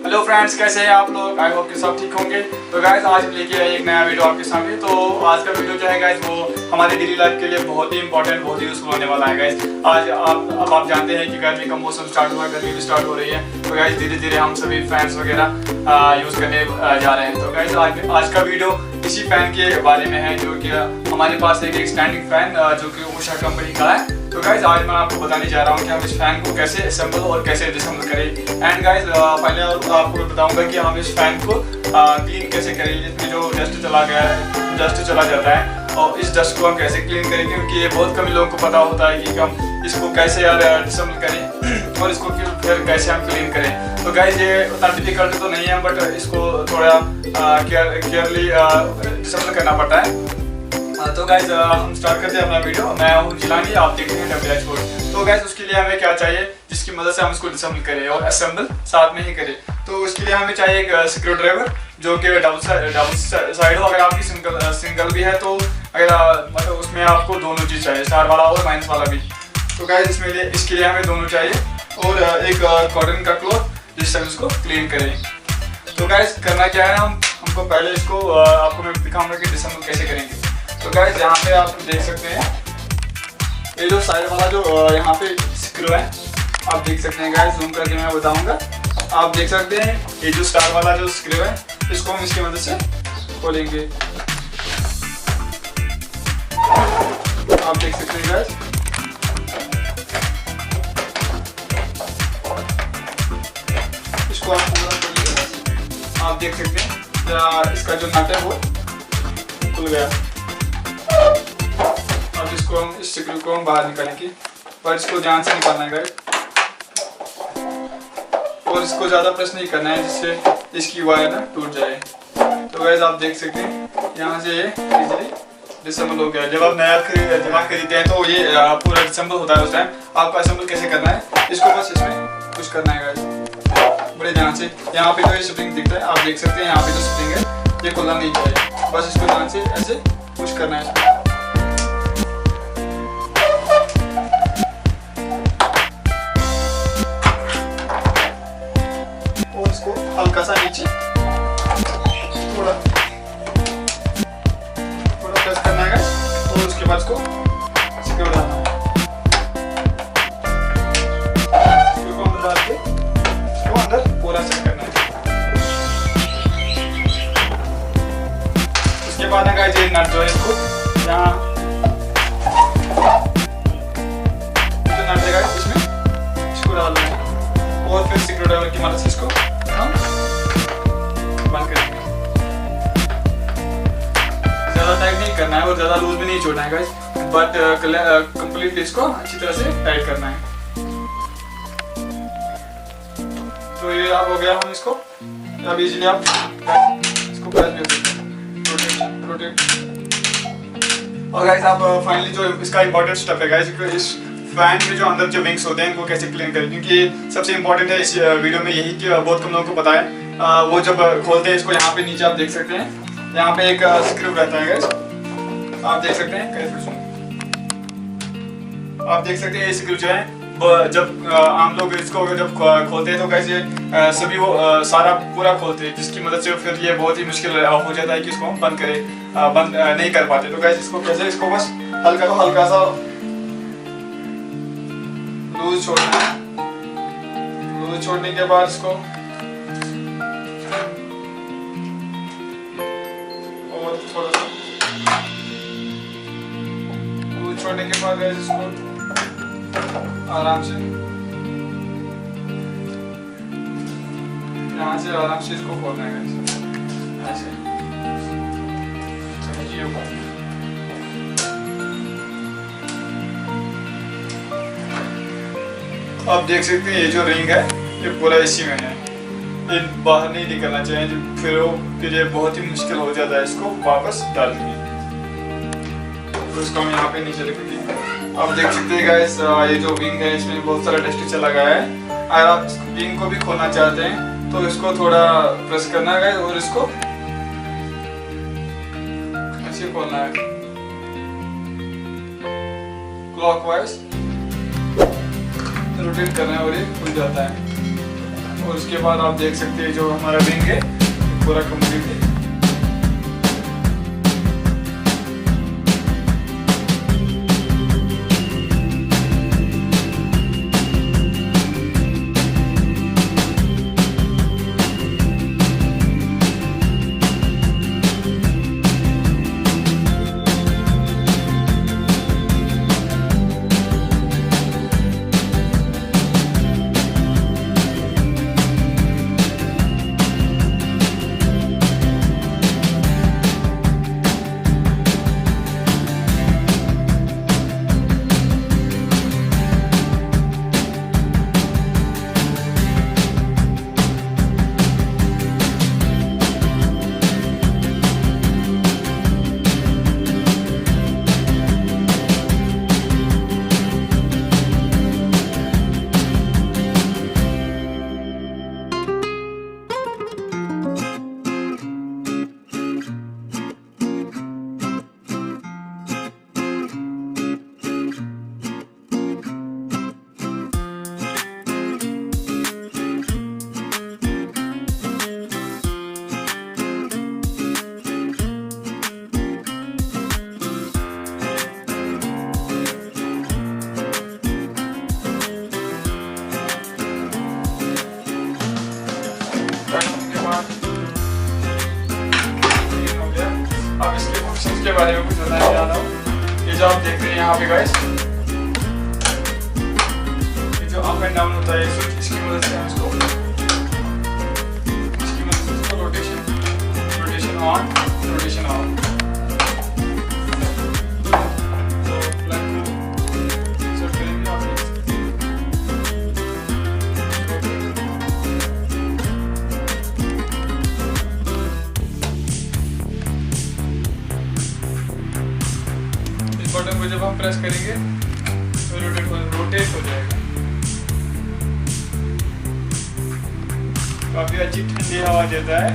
Hello friends, कैसे हैं आप लोग? आई होप कि सब ठीक होंगे। तो गाइस आज हम लेके आए एक नया वीडियो आपके सामने। तो आज का वीडियो जो है गाइस वो हमारी डेली लाइफ के लिए बहुत ही इंपॉर्टेंट, बहुत ही यूजफुल होने वाला है गाइस। आज आप जानते हैं कि गर्मी का मौसम स्टार्ट हुआ है, गर्मी भी स्टार्ट हो रही है। तो गाइस धीरे धीरे हम सभी फैंस वगैरह यूज़ करने जा रहे हैं। तो गाइस आज का वीडियो इसी फैन के बारे में है, जो कि हमारे पास एक स्टैंडिंग फैन जो कि उषा कंपनी का है। तो गाइस आज मैं आपको बताने जा रहा हूँ कि हम इस फैन को कैसे असेंबल और कैसे डिसेंबल करें। एंड गाइस पहले आपको बताऊंगा कि हम इस फैन को क्लीन कैसे करें। इसमें जो डस्ट चला गया है, डस्ट चला जाता है, और इस डस्ट को हम कैसे क्लीन करें, क्योंकि ये बहुत कम लोगों को पता होता है कि हम इसको कैसे यार डिसेंबल करें और इसको फिर कैसे हम क्लीन करें। तो गाइस ये उतना डिफिकल्ट तो नहीं है, बट इसको थोड़ा केयरली डिसेंबल करना पड़ता है। तो गाइस हम स्टार्ट करते हैं अपना वीडियो। मैं हूँ जिलानी, आप देखते हैं डब्ल्यूएच कोड। तो गाइस उसके लिए हमें क्या चाहिए जिसकी मदद से हम इसको डिसेंबल करें और असेंबल साथ में ही करें। तो उसके लिए हमें चाहिए एक स्क्रू ड्राइवर जो कि डबल साइड हो। अगर आपकी सिंगल भी है तो अगर मतलब उसमें आपको दोनों चीज़ चाहिए, स्टार वाला और माइनस वाला भी। तो गाइस इसके लिए हमें दोनों चाहिए, और एक कॉटन का क्लॉथ जिससे हम इसको क्लीन करें। तो गाइस करना क्या है, हमको पहले इसको आपको मैं दिखाऊंगा कि डिसेंबल कैसे करेंगे। तो गाइस यहाँ पे आप देख सकते हैं ये जो साइड वाला जो यहाँ पे स्क्रू है, आप देख सकते हैं गाइस, जूम करके मैं बताऊंगा। आप देख सकते हैं ये जो स्टार वाला जो स्क्रू है, इसको हम इसकी मदद से खोलेंगे। आप देख सकते हैं गाइस, इसको आप पूरा खोलिए। आप देख सकते हैं इसका जो नट है वो खुल गया। अब इसको हम इस स्क्रू को हम बाहर निकालेंगे, पर इसको ध्यान से निकालना है गाइस, और इसको ज़्यादा प्रेस नहीं करना है जिससे इसकी वायर ना टूट जाए। तो गाइस आप देख सकते हैं यहाँ से ये इजीली डिसेंबल हो गया। जब आप नया खरीदते हैं तो ये पूरा डिसेंबल होता है। उस टाइम आपको असेंबल कैसे करना है, इसको बस इसमें पुश करना है गाइस बड़े ध्यान से। यहाँ पे जो ये स्प्रिंग दिखता है, आप देख सकते हैं यहाँ पे जो स्प्रिंग है ये खुलना नहीं चाहिए, बस इसको ध्यान से ऐसे पुश करना है। और इसको हल्का सा नीचे थोड़ा प्रेस करना है, और उसके बाद इसको स्क्रू डालना है। स्क्रू को अंदर डाल के इसको अंदर पूरा सेट करना है। उसके बाद ना गाइस ये नट जो है इसको यहाँ जो नट है गाइस इसमें इसको डालना है, और फिर स्क्रू ड्राइवर की मदद से इसको हम बंद करेंगे। ज़्यादा टाइट नहीं करना है और ज़्यादा लूज भी नहीं छोड़ना है गाइस, बट कंप्लीटली इसको अच्छी तरह से टाइट करना है। तो ये अब हो गया। हम इसको अब इजीली आप इसको प्रेस कर सकते हैं, रोटेट। और गाइस आप फाइनली जो इसका इंपॉर्टेंट स्टेप है गाइस, इस फैन में जो अंदर जो विंग्स होते हैं वो कैसे क्लीन करें, क्योंकि सबसे इंपॉर्टेंट है इस वीडियो में यही कि बहुत कम लोगों को पता है। वो जब खोलते हैं इसको, यहाँ पे नीचे आप देख सकते हैं यहाँ पे एक स्क्रू रहता है गाइस, आप देख सकते हैं। आप देख सकते हैं ये स्क्रू जो है जब आम लोग इसको जब खोलते हैं तो गाइस ये सभी वो सारा पूरा खोलते हैं, जिसकी मदद से फिर ये बहुत ही मुश्किल हो जाता है कि इसको हम बंद करें, बंद नहीं कर पाते। तो गाइस इसको कैसे, इसको बस हल्का सा लूज छोड़ना है। लूज छोड़ने के बाद इसको और थोड़ा सा लूज छोड़ने के बाद इसको आराम से यहाँ से आराम से इसको खोलना है ऐसे। आप देख सकते हैं ये जो रिंग है ये पूरा इसी में है, ये बाहर नहीं निकलना चाहिए, फिर ये बहुत ही मुश्किल हो जाता है इसको वापस डालने। तो इसको हम यहाँ पे नीचे रखेंगे। आप देख सकते हैं गाइस ये जो विंग है इसमें बहुत सारा डस्ट चला गया है। अगर आप विंग को भी खोलना चाहते हैं तो इसको थोड़ा प्रेस करना है गाइस, और इसको ऐसे खोलना है क्लॉकवाइज। रोटेट करना है और ये खुल जाता है। और उसके बाद आप देख सकते हैं जो हमारा रिंग है पूरा कंप्लीट है। अब इसके ऑप्शंस के बारे में कुछ बताने जा रहा हूँ। ये जो आप देख रहे हैं यहाँ पे गाइस, ये जो अप एंड डाउन होता है स्विच, इसकी मदद से हम इसको rotation on rotation of. Button को जब हम प्रेस करेंगे तो रोटेट हो जाएगा। काफी अच्छी ठंडी हवा देता है।